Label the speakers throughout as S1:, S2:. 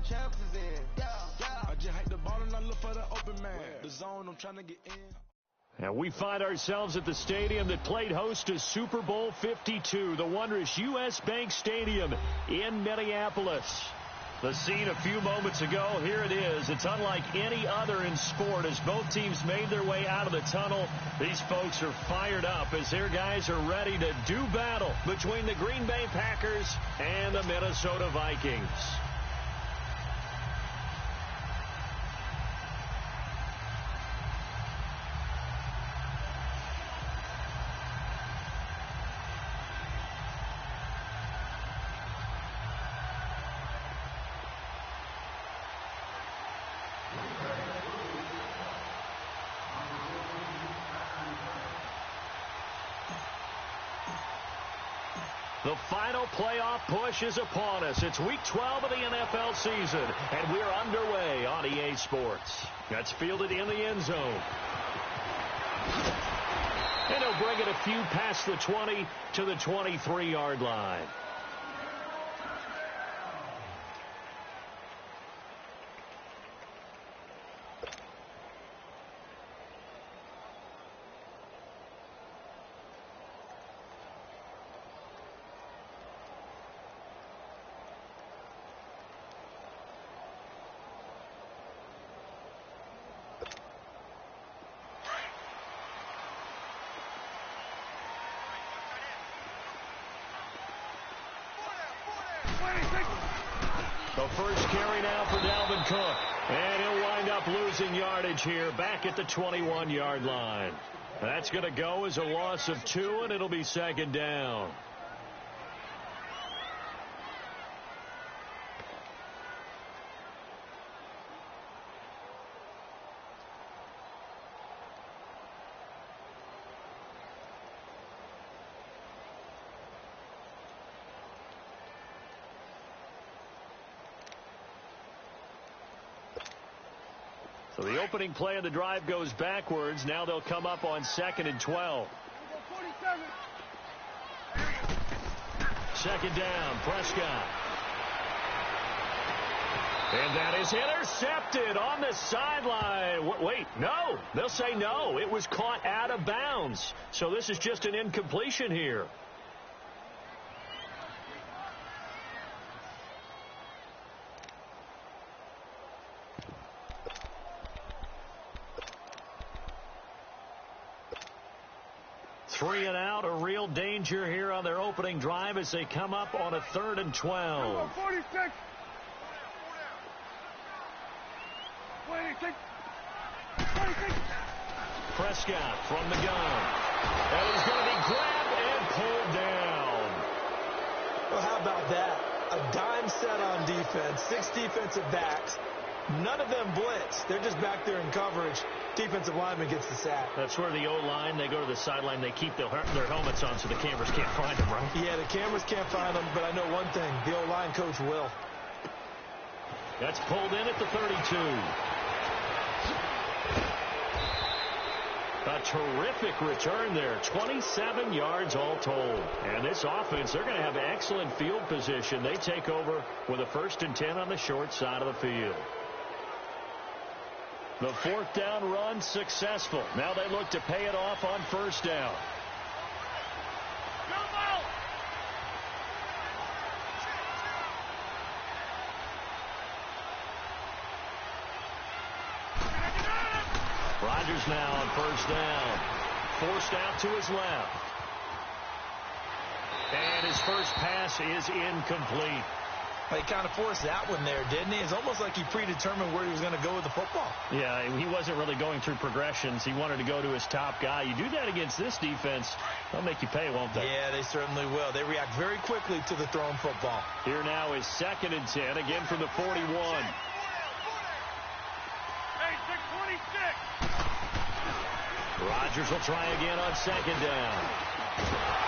S1: chances in. I just hate the ball and I look for the open man. The zone, I'm trying to get in.
S2: And we find ourselves at the stadium that played host to Super Bowl 52, the wondrous U.S. Bank Stadium in Minneapolis. The scene a few moments ago, here it is. It's unlike any other in sport as both teams made their way out of the tunnel. These folks are fired up as their guys are ready to do battle between the Green Bay Packers and the Minnesota Vikings. The final playoff push is upon us. It's week 12 of the NFL season, and we're underway on EA Sports. That's fielded in the end zone. And he'll bring it a few past the 20 to the 23-yard line. The first carry now for Dalvin Cook. And he'll wind up losing yardage here back at the 21-yard line. That's going to go as a loss of 2, and it'll be second down. So the opening play of the drive goes backwards. Now they'll come up on 2nd and 12. Second down, Prescott. And that is intercepted on the sideline. Wait, no. They'll say no. It was caught out of bounds. So this is just an incompletion here. Three and out, a real danger here on their opening drive as they come up on a 3rd and 12.
S3: 46. 26.
S2: Prescott from the gun. And he's going to be grabbed and pulled down.
S4: Well, how about that? A dime set on defense, 6 defensive backs. None of them blitz. They're just back there in coverage. Defensive lineman gets the sack.
S2: That's where the O-line, they go to the sideline, they keep their helmets on so the cameras can't find them, right?
S4: Yeah, the cameras can't find them, but I know one thing. The O-line coach will.
S2: That's pulled in at the 32. A terrific return there. 27 yards all told. And this offense, they're going to have excellent field position. They take over with a 1st and 10 on the short side of the field. The 4th down run successful. Now they look to pay it off on 1st down. Rodgers now on 1st down. Forced out to his left. And his first pass is incomplete.
S4: He kind of forced that one there, didn't he? It's almost like he predetermined where he was going to go with the football.
S2: Yeah, he wasn't really going through progressions. He wanted to go to his top guy. You do that against this defense, they'll make you pay, won't they?
S4: Yeah, they certainly will. They react very quickly to the thrown football.
S2: Here now is 2nd and 10, again from the 41. Rodgers will try again on 2nd down.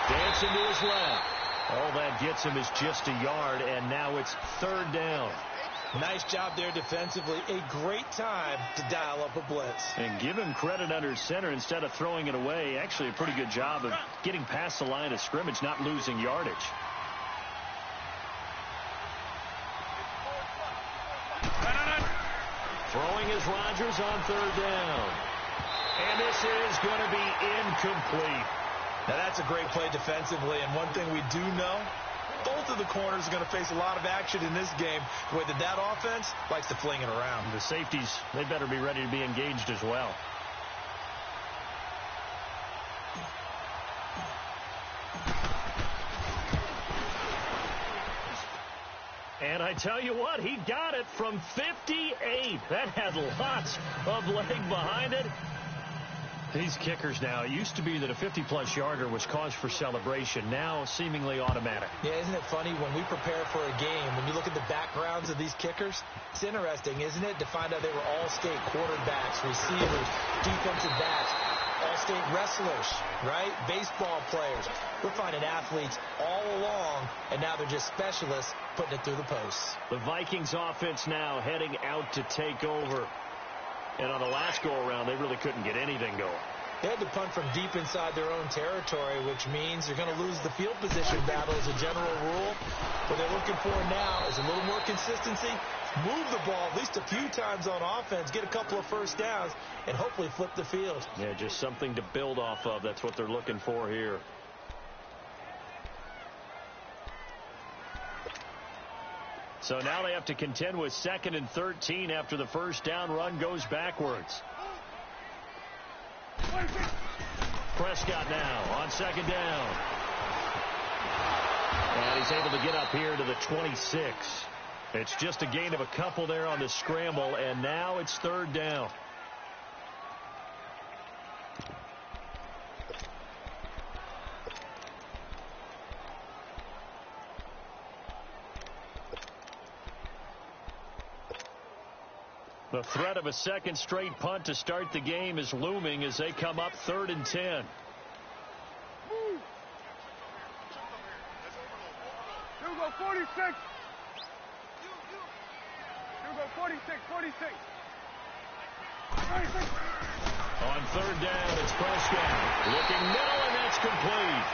S2: Dancing to his left. All that gets him is just a yard, and now it's 3rd down.
S4: Nice job there defensively. A great time to dial up a blitz.
S2: And give him credit under center instead of throwing it away. Actually a pretty good job of getting past the line of scrimmage, not losing yardage. Throwing is Rodgers on third down. And this is going to be incomplete.
S4: Now, that's a great play defensively, and one thing we do know, both of the corners are going to face a lot of action in this game, the way that offense likes to fling it around.
S2: The safeties, they better be ready to be engaged as well. And I tell you what, he got it from 58. That had lots of leg behind it. These kickers now, it used to be that a 50-plus yarder was cause for celebration. Now seemingly automatic.
S4: Yeah, isn't it funny when we prepare for a game, when you look at the backgrounds of these kickers, it's interesting, isn't it, to find out they were all-state quarterbacks, receivers, defensive backs, all-state wrestlers, right? Baseball players. We're finding athletes all along, and now they're just specialists putting it through the posts.
S2: The Vikings offense now heading out to take over. And on the last go-around, they really couldn't get anything going.
S4: They had to punt from deep inside their own territory, which means they're going to lose the field position battle as a general rule. What they're looking for now is a little more consistency, move the ball at least a few times on offense, get a couple of first downs, and hopefully flip the field.
S2: Yeah, just something to build off of. That's what they're looking for here. So now they have to contend with 2nd and 13 after the first down run goes backwards. Prescott now on 2nd down. And he's able to get up here to the 26. It's just a gain of a couple there on the scramble, and now it's 3rd down. The threat of a second straight punt to start the game is looming as they come up 3rd and 10.
S3: Here we go, 46. Here we go, 46. 46.
S2: On 3rd down, it's Prescott. Looking middle, and that's complete.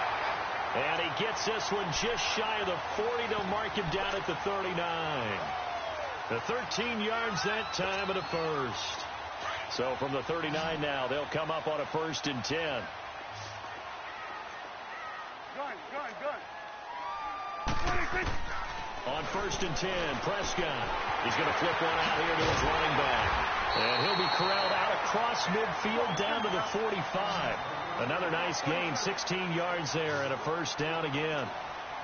S2: And he gets this one just shy of the 40 to mark him down at the 39. The 13 yards that time and a first. So from the 39 now, they'll come up on a 1st and 10.
S3: Gun.
S2: On 1st and 10, Prescott. He's going to flip one out here to his running back. And he'll be corralled out across midfield down to the 45. Another nice gain, 16 yards there and a 1st down again.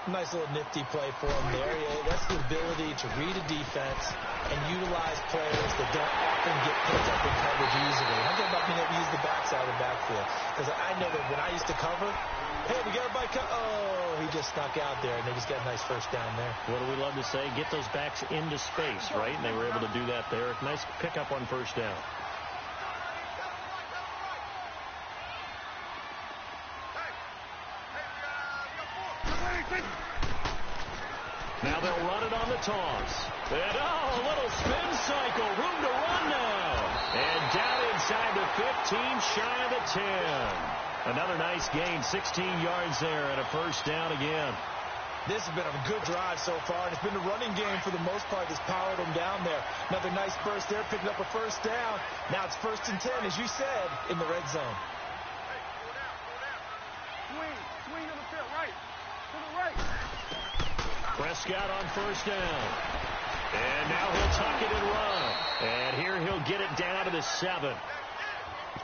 S4: Nice little nifty play for him there. Yeah, that's the ability to read a defense and utilize players that don't often get picked up in coverage easily. I'm talking about being able to use the backside of the backfield. Because I know that when I used to cover, hey, we got everybody oh, he just snuck out there, and they just got a nice first down there.
S2: What do we love to say? Get those backs into space, right? And they were able to do that there. Nice pickup on 1st down. Now they'll run it on the toss. And, a little spin cycle. Room to run now. And down inside the 15, shy of the 10. Another nice gain, 16 yards there and a 1st down again.
S4: This has been a good drive so far, and it's been the running game for the most part that's powered them down there. Another nice burst there, picking up a 1st down. Now it's 1st and 10, as you said, in the red zone.
S3: Swing to the field, right. To the right.
S2: Prescott on 1st down. And now he'll tuck it and run. And here he'll get it down to the 7.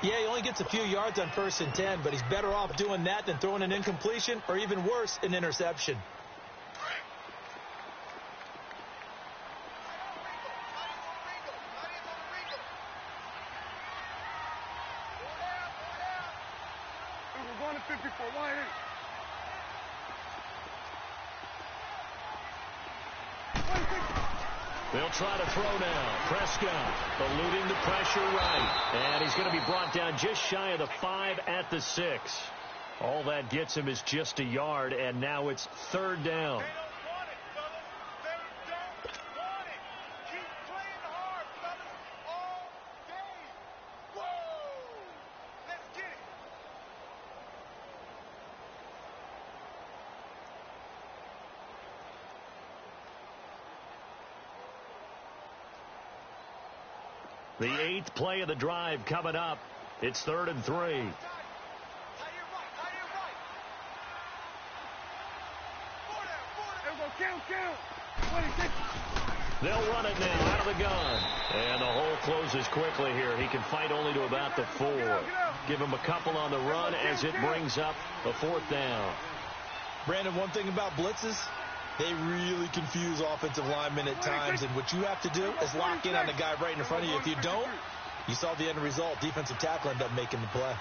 S4: Yeah, he only gets a few yards on 1st and 10, but he's better off doing that than throwing an incompletion or even worse, an interception.
S3: We're going to 54. Line in.
S2: They'll try to throw now. Prescott eluding the pressure right. And he's going to be brought down just shy of the 5 at the 6. All that gets him is just a yard, and now it's 3rd down. The 8th play of the drive coming up. It's 3rd and 3. They'll run it now out of the gun. And the hole closes quickly here. He can fight only to about the 4. Give him a couple on the run as it brings up a 4th down.
S4: Brandon, one thing about blitzes, they really confuse offensive linemen at times. And what you have to do is lock in on the guy right in front of you. If you don't, you saw the end result. Defensive tackle ended up making the play.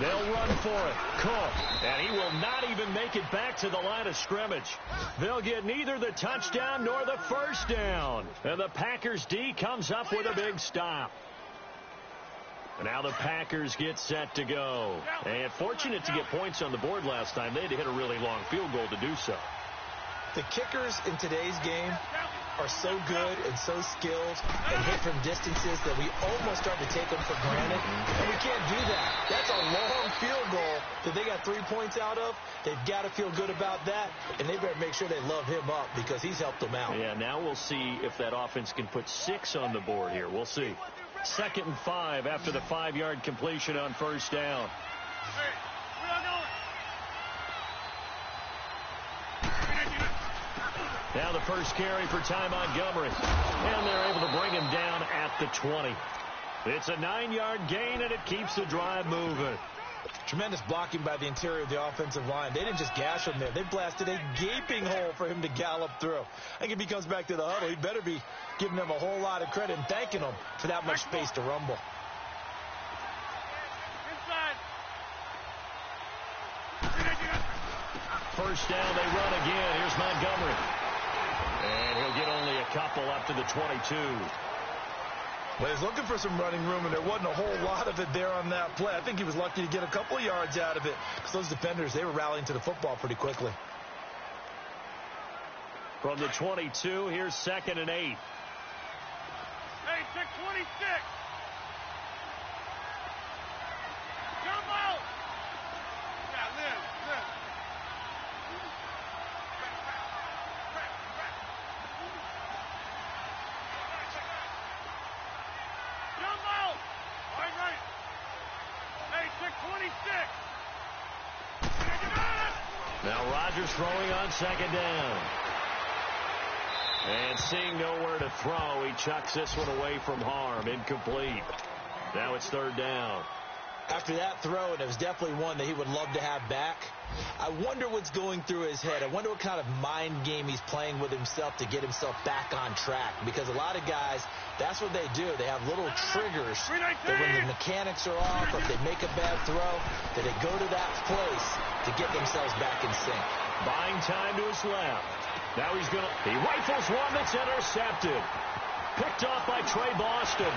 S2: They'll run for it. Cook. And he will not even make it back to the line of scrimmage. They'll get neither the touchdown nor the first down. And the Packers D comes up with a big stop. And now the Packers get set to go. And fortunate to get points on the board last time. They had to hit a really long field goal to do so.
S4: The kickers in today's game are so good and so skilled and hit from distances that we almost start to take them for granted. And we can't do that. That's a long field goal that they got 3 points out of. They've got to feel good about that, and they better make sure they love him up because he's helped them out.
S2: Yeah, now we'll see if that offense can put 6 on the board here. We'll see. 2nd and 5 after the 5-yard completion on first down.
S3: Hey, we are going.
S2: Now the first carry for Ty Montgomery. And they're able to bring him down at the 20. It's a 9-yard gain, and it keeps the drive moving.
S4: Tremendous blocking by the interior of the offensive line. They didn't just gash him there. They blasted a gaping hole for him to gallop through. I think if he comes back to the huddle, he better be giving them a whole lot of credit and thanking them for that much space to rumble.
S3: Inside.
S2: First down, they run again. Here's Montgomery. And he'll get only a couple up to the 22.
S4: Well, he's looking for some running room, and there wasn't a whole lot of it there on that play. I think he was lucky to get a couple of yards out of it because those defenders, they were rallying to the football pretty quickly.
S2: From the 22, here's 2nd and 8.
S3: Hey, check 26. Jump out. Yeah, live. Jump out. All right. Hey, check 26.
S2: Now Rodgers throwing on 2nd down. And seeing nowhere to throw, he chucks this one away from harm. Incomplete. Now it's 3rd down.
S4: After that throw, and it was definitely one that he would love to have back, I wonder what's going through his head. I wonder what kind of mind game he's playing with himself to get himself back on track. Because a lot of guys, that's what they do. They have little triggers that when the mechanics are off or if they make a bad throw, that they go to that place to get themselves back in sync.
S2: Buying time to his left. Now he rifles one that's intercepted. Picked off by Trey Boston.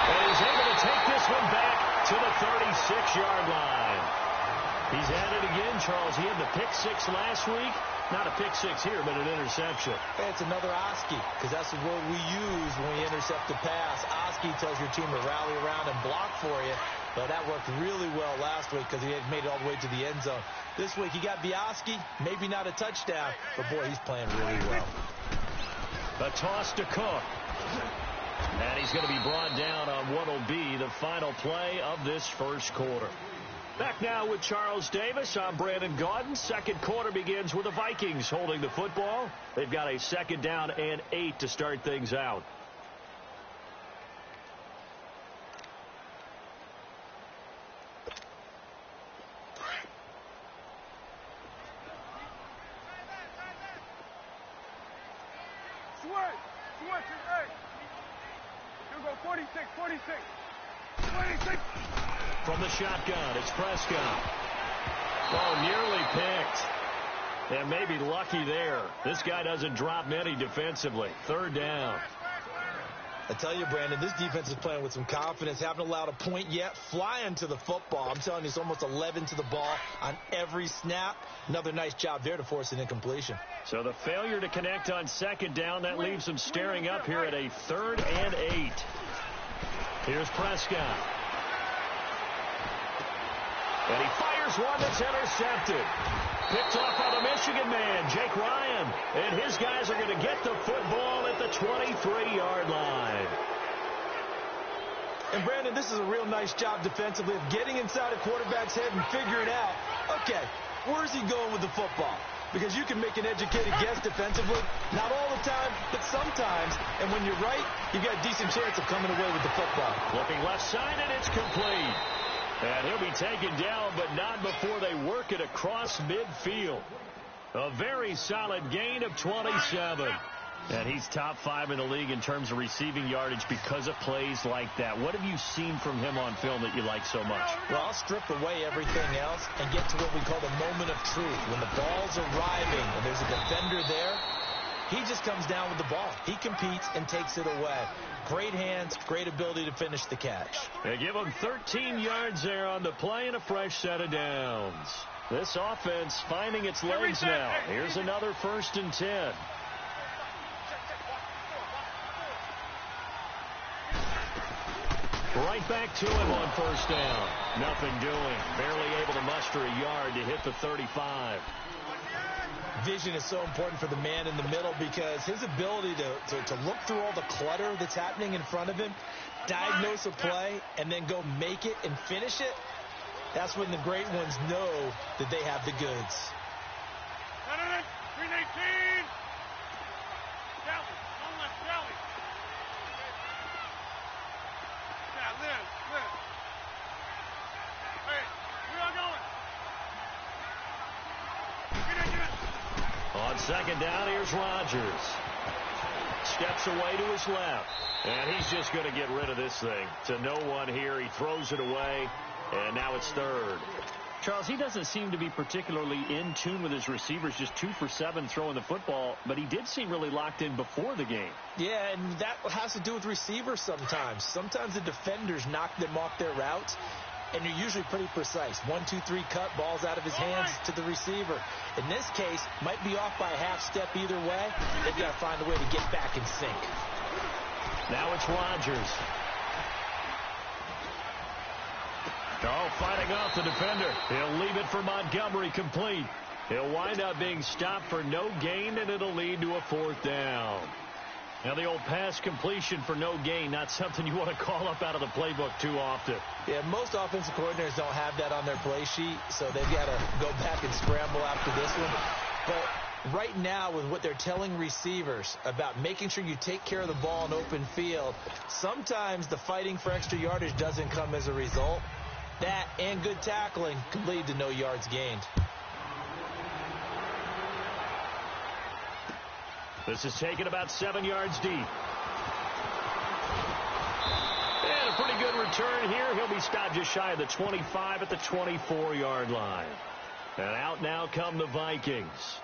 S2: And he's able to take this one back to the 36-yard line. He's at it again, Charles. He had the pick 6 last week. Not a pick 6 here, but an interception.
S4: Hey, it's another Oski, because that's the word we use when we intercept the pass. Oski tells your team to rally around and block for you. But that worked really well last week because he had made it all the way to the end zone. This week he got Bioski, maybe not a touchdown, but boy, he's playing really well.
S2: A toss to Cook. And he's going to be brought down on what will be the final play of this first quarter. Back now with Charles Davis. I'm Brandon Gaudin. Second quarter begins with the Vikings holding the football. They've got a 2nd down and 8 to start things out. From the shotgun, it's Prescott. Oh, nearly picked. And maybe lucky there. This guy doesn't drop many defensively. 3rd down.
S4: I tell you, Brandon, this defense is playing with some confidence. Haven't allowed a point yet. Flying to the football. I'm telling you, it's almost 11 to the ball on every snap. Another nice job there to force an incompletion.
S2: So the failure to connect on 2nd down, that leaves them staring up here at a 3rd and 8. Here's Prescott. And he fires one that's intercepted. Picked off by the Michigan. Michigan man, Jake Ryan. And his guys are going to get the football at the 23-yard line.
S4: And, Brandon, this is a real nice job defensively of getting inside a quarterback's head and figuring out, okay, where's he going with the football? Because you can make an educated guess defensively, not all the time, but sometimes. And when you're right, you've got a decent chance of coming away with the football.
S2: Flipping left side, and it's complete. And he'll be taken down, but not before they work it across midfield. A very solid gain of 27. And he's top 5 in the league in terms of receiving yardage because of plays like that. What have you seen from him on film that you like so much?
S4: Well, I'll strip away everything else and get to what we call the moment of truth. When the ball's arriving and there's a defender there, he just comes down with the ball. He competes and takes it away. Great hands, great ability to finish the catch.
S2: They give him 13 yards there on the play and a fresh set of downs. This offense finding its legs now. Here's another 1st and 10. Right back to him on 1st down. Nothing doing. Barely able to muster a yard to hit the 35.
S4: Vision is so important for the man in the middle because his ability to look through all the clutter that's happening in front of him, diagnose a play, and then go make it and finish it, that's when the great ones know that they have the goods.
S3: 318. Sally, don't let Sally. Yeah, Liz. Hey, where y'all going? Get in.
S2: On 2nd down, here's Rodgers. Steps away to his left. And he's just going to get rid of this thing. To no one here. He throws it away. And now it's 3rd. Charles, he doesn't seem to be particularly in tune with his receivers, just 2 for 7 throwing the football, but he did seem really locked in before the game.
S4: Yeah, and that has to do with receivers sometimes. Sometimes the defenders knock them off their routes, and you're usually pretty precise. 1, 2, 3 cut, balls out of his hands to the receiver. In this case, might be off by a half step either way. They've got to find a way to get back in sync.
S2: Now it's Rodgers. Oh, fighting off the defender. He'll leave it for Montgomery complete. He'll wind up being stopped for no gain, and it'll lead to a 4th down. Now, the old pass completion for no gain, not something you want to call up out of the playbook too often.
S4: Yeah, most offensive coordinators don't have that on their play sheet, so they've got to go back and scramble after this one. But right now, with what they're telling receivers about making sure you take care of the ball in open field, sometimes the fighting for extra yardage doesn't come as a result. That and good tackling could lead to no yards gained.
S2: This is taken about 7 yards deep. And a pretty good return here. He'll be stopped just shy of the 25 at the 24-yard line. And out now come the Vikings.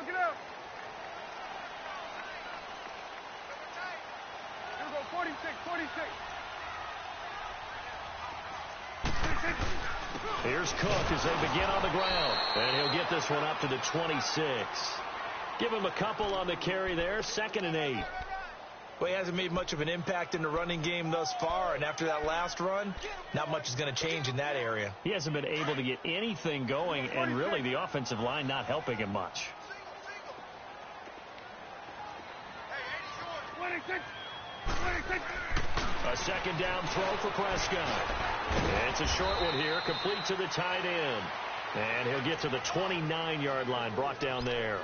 S3: Get out. Here we go, 46.
S2: Here's Cook as they begin on the ground. And he'll get this one up to the 26. Give him a couple on the carry there. 2nd and 8.
S4: Well, he hasn't made much of an impact in the running game thus far, and after that last run, not much is going to change in that area.
S2: He hasn't been able to get anything going, and really the offensive line not helping him much.
S3: 26.
S2: A 2nd down throw for Prescott. It's a short one here, complete to the tight end. And he'll get to the 29-yard line, brought down there.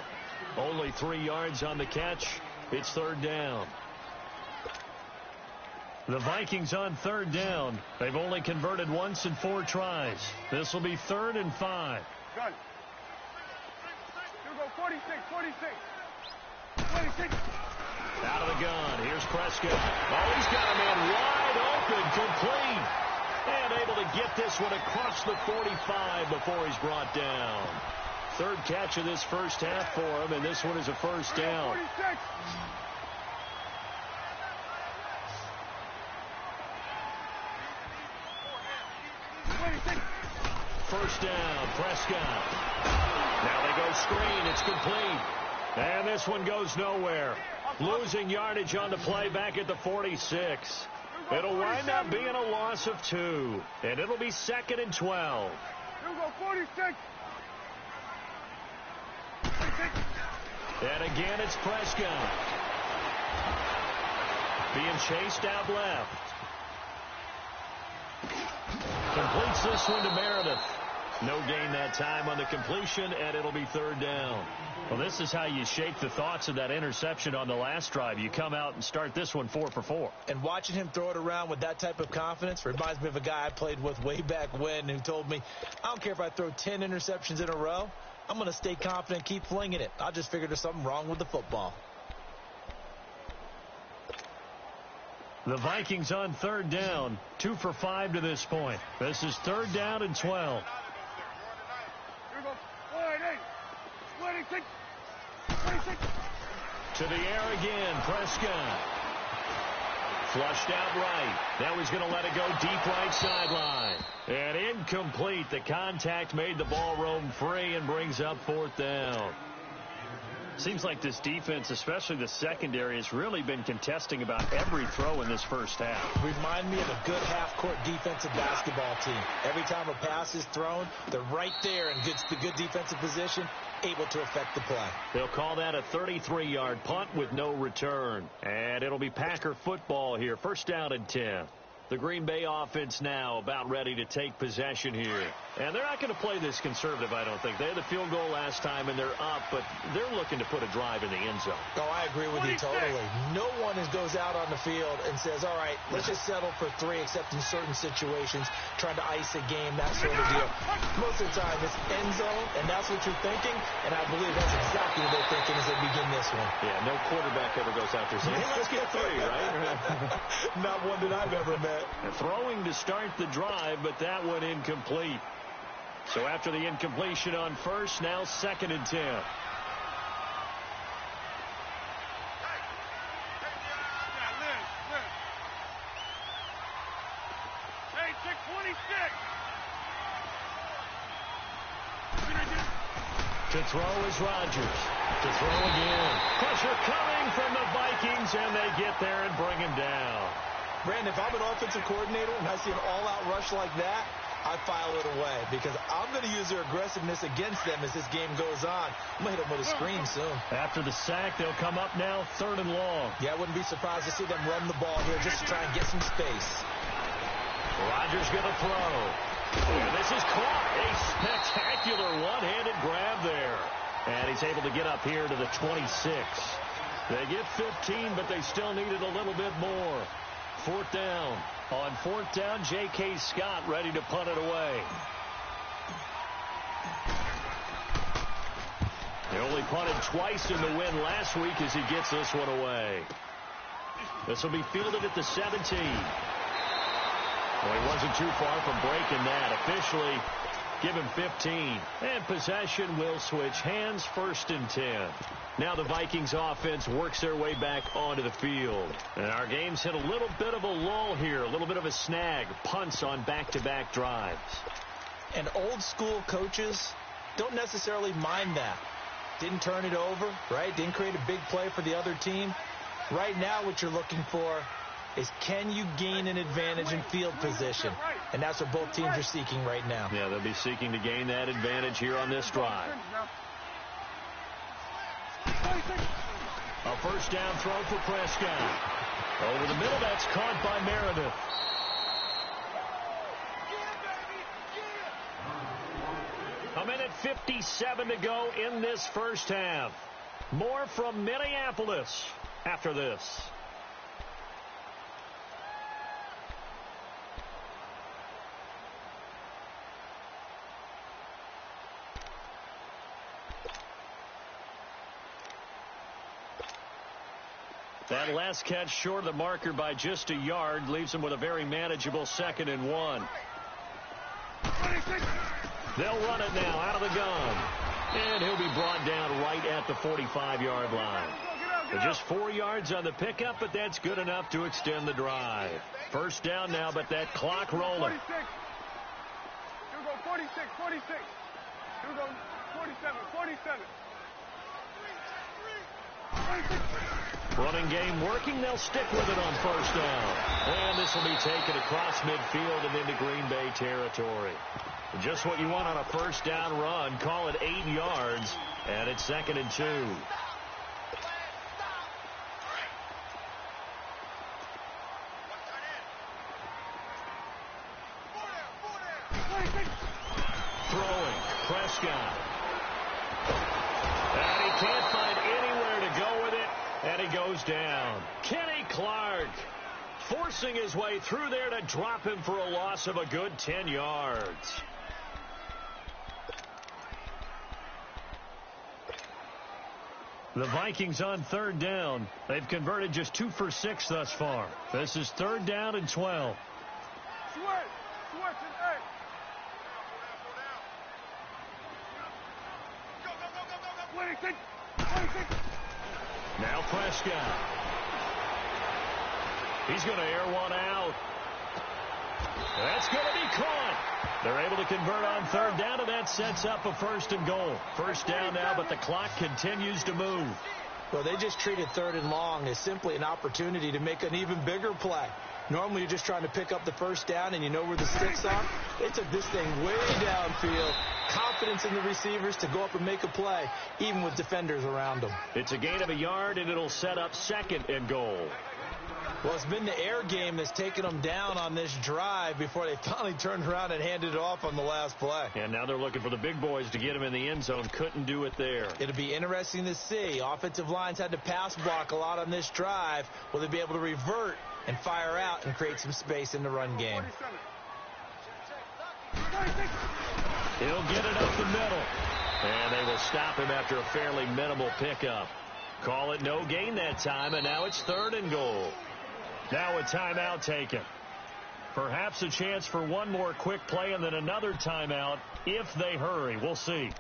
S2: Only 3 yards on the catch. It's 3rd down. The Vikings on 3rd down. They've only converted once in 4 tries. This will be 3rd and 5.
S3: Gun. Here we go, 46. 26.
S2: Out of the gun. Here's Prescott. Oh, he's got a man wide open, complete. And able to get this one across the 45 before he's brought down. 3rd catch of this first half for him, and this one is a 1st down.
S3: 46.
S2: First down, Prescott. Now they go screen. It's complete. And this one goes nowhere. Losing yardage on the play back at the 46. It'll wind up being a loss of 2. And it'll be 2nd and 12.
S3: Here we go, 46.
S2: And again, it's Prescott. Being chased out left. Completes this one to Meredith. No gain that time on the completion, and it'll be 3rd down. Well, this is how you shake the thoughts of that interception on the last drive. You come out and start this one 4 for 4.
S4: And watching him throw it around with that type of confidence reminds me of a guy I played with way back when who told me, I don't care if I throw 10 interceptions in a row. I'm going to stay confident, keep flinging it. I just figured there's something wrong with the football.
S2: The Vikings on 3rd down, 2 for 5 to this point. This is 3rd down and 12.
S3: Here we go, 26. 26.
S2: To the air again, Prescott. Flushed out right. Now he's going to let it go deep right sideline. And incomplete. The contact made the ball roam free and brings up 4th down. Seems like this defense, especially the secondary, has really been contesting about every throw in this first half.
S4: Remind me of a good half-court defensive basketball team. Every time a pass is thrown, they're right there in good defensive position, able to affect the play.
S2: They'll call that a 33-yard punt with no return. And it'll be Packer football here. 1st down and 10. The Green Bay offense now about ready to take possession here. And they're not going to play this conservative, I don't think. They had the field goal last time, and they're up, but they're looking to put a drive in the end zone.
S4: Oh, I agree with you totally. No one goes out on the field and says, all right, let's just settle for 3, except in certain situations, trying to ice a game, that sort of deal. Most of the time, it's end zone, and that's what you're thinking, and I believe that's exactly what they're thinking as they begin this one.
S2: Yeah, no quarterback ever goes out there saying, hey, let's get 3, right?
S4: Not one that I've ever met.
S2: Throwing to start the drive, but that one incomplete. So after the incompletion on 1st, now 2nd and 10.
S3: Hey, 626.
S2: To throw is Rodgers. To throw again. Pressure coming from the Vikings, and they get there and bring him down.
S4: Brandon, if I'm an offensive coordinator and I see an all-out rush like that, I file it away because I'm going to use their aggressiveness against them as this game goes on. I'm going to hit them with a screen soon.
S2: After the sack, they'll come up now 3rd and long.
S4: Yeah, I wouldn't be surprised to see them run the ball here just to try and get some space.
S2: Rodgers going to throw. And this is caught. A spectacular one-handed grab there. And he's able to get up here to the 26. They get 15, but they still needed a little bit more. 4th down. On 4th down, J.K. Scott ready to punt it away. They only punted twice in the win last week as he gets this one away. This will be fielded at the 17. Well, he wasn't too far from breaking that. Officially, give him 15. And possession will switch hands. 1st and 10. Now the Vikings offense works their way back onto the field. And our game's hit a little bit of a lull here, a little bit of a snag. Punts on back-to-back drives.
S4: And old school coaches don't necessarily mind that. Didn't turn it over, right? Didn't create a big play for the other team. Right now what you're looking for is can you gain an advantage in field position? And that's what both teams are seeking right now.
S2: Yeah, they'll be seeking to gain that advantage here on this drive. A 1st down throw for Prescott. Over the middle, that's caught by Meredith. A minute 57 to go in this first half. More from Minneapolis after this. That last catch short of the marker by just a yard leaves him with a very manageable 2nd and 1. They'll run it now out of the gun. And he'll be brought down right at the 45-yard line. Just 4 yards on the pickup, but that's good enough to extend the drive. 1st down now, but that clock rolling.
S3: 46. Here we go, 46. Here we go, 47.
S2: Running game working. They'll stick with it on first down. And this will be taken across midfield and into Green Bay territory. Just what you want on a first down run. Call it 8 yards. And it's 2nd and 2. Throwing. Prescott. And he can't find anywhere to go with it. And he goes down. Kenny Clark forcing his way through there to drop him for a loss of a good 10 yards. The Vikings on 3rd down. They've converted just 2 for 6 thus far. This is 3rd down and 12. Now Prescott. He's going to air one out. That's going to be caught. They're able to convert on 3rd down, and that sets up a 1st and goal. First down now, but the clock continues to move.
S4: Well, they just treated 3rd and long as simply an opportunity to make an even bigger play. Normally, you're just trying to pick up the first down, and you know where the sticks are. They took this thing way downfield. Confidence in the receivers to go up and make a play, even with defenders around them.
S2: It's a gain of a yard, and it'll set up 2nd and goal.
S4: Well, it's been the air game that's taken them down on this drive before they finally turned around and handed it off on the last play.
S2: And now they're looking for the big boys to get him in the end zone. Couldn't do it there.
S4: It'll be interesting to see. Offensive lines had to pass block a lot on this drive. Will they be able to revert and fire out and create some space in the run game?
S2: He'll get it up the middle. And they will stop him after a fairly minimal pickup. Call it no gain that time, and now it's 3rd and goal. Now a timeout taken. Perhaps a chance for one more quick play and then another timeout if they hurry. We'll see.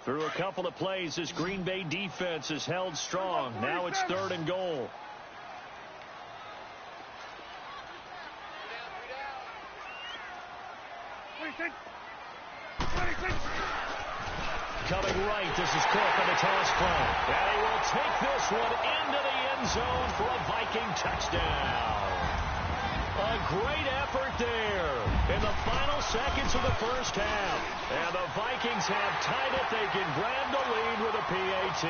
S2: Through a couple of plays, this Green Bay defense is held strong. Now it's 3rd and goal. Coming right, this is Cook on the toss play. And he will take this one into the end zone for a Viking touchdown. A great effort there in the final seconds of the first half. And the Vikings have tied it. They can grab the lead with a PAT.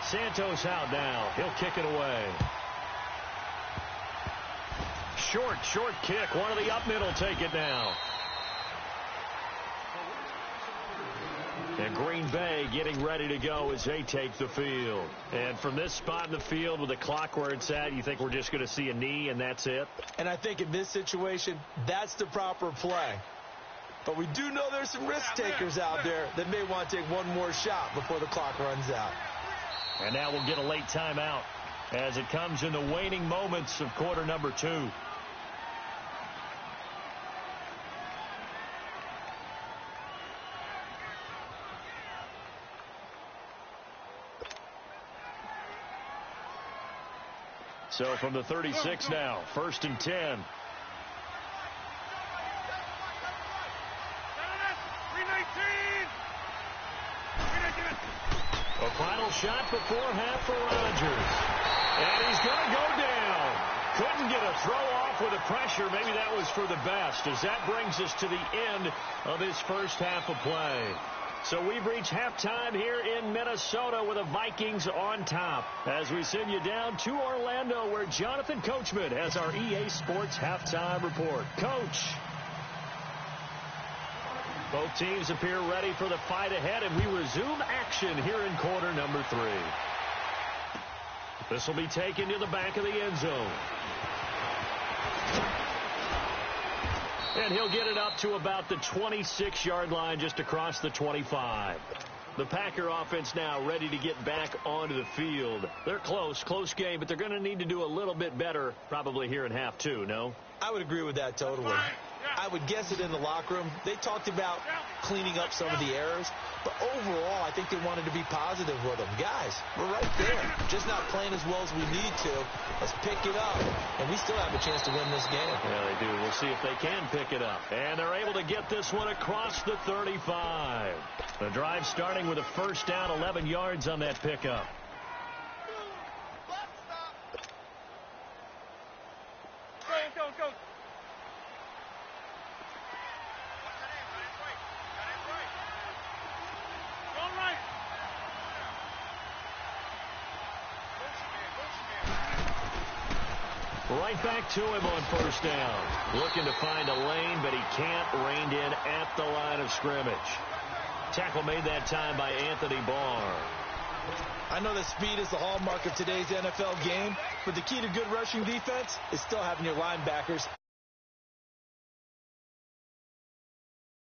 S2: Santos out now. He'll kick it away. Short kick. One of the up middle take it now. And Green Bay getting ready to go as they take the field. And from this spot in the field with the clock where it's at, you think we're just going to see a knee and that's it?
S4: And I think in this situation, that's the proper play. But we do know there's some risk takers out there that may want to take one more shot before the clock runs out.
S2: And now we'll get a late timeout as it comes in the waning moments of quarter number 2. So from the 36 now, 1st and 10. A final shot before half for Rodgers. And he's going to go down. Couldn't get a throw off with the pressure. Maybe that was for the best, as that brings us to the end of his first half of play. So we've reached halftime here in Minnesota with the Vikings on top. As we send you down to Orlando, where Jonathan Coachman has our EA Sports halftime report. Coach. Both teams appear ready for the fight ahead, and we resume action here in quarter number 3. This will be taken to the back of the end zone. And he'll get it up to about the 26-yard line, just across the 25. The Packer offense now ready to get back onto the field. They're close game, but they're going to need to do a little bit better probably here in half 2, no?
S4: I would agree with that totally. I would guess it in the locker room. They talked about cleaning up some of the errors, but overall, I think they wanted to be positive with them. Guys, we're right there. Just not playing as well as we need to. Let's pick it up, and we still have a chance to win this game.
S2: Yeah, they do. We'll see if they can pick it up. And they're able to get this one across the 35. The drive starting with a first down, 11 yards on that pickup.
S3: Go.
S2: Right back to him on first down. Looking to find a lane, but he can't. Reined in at the line of scrimmage. Tackle made that time by Anthony Barr.
S4: I know that speed is the hallmark of today's NFL game, but the key to good rushing defense is still having your linebackers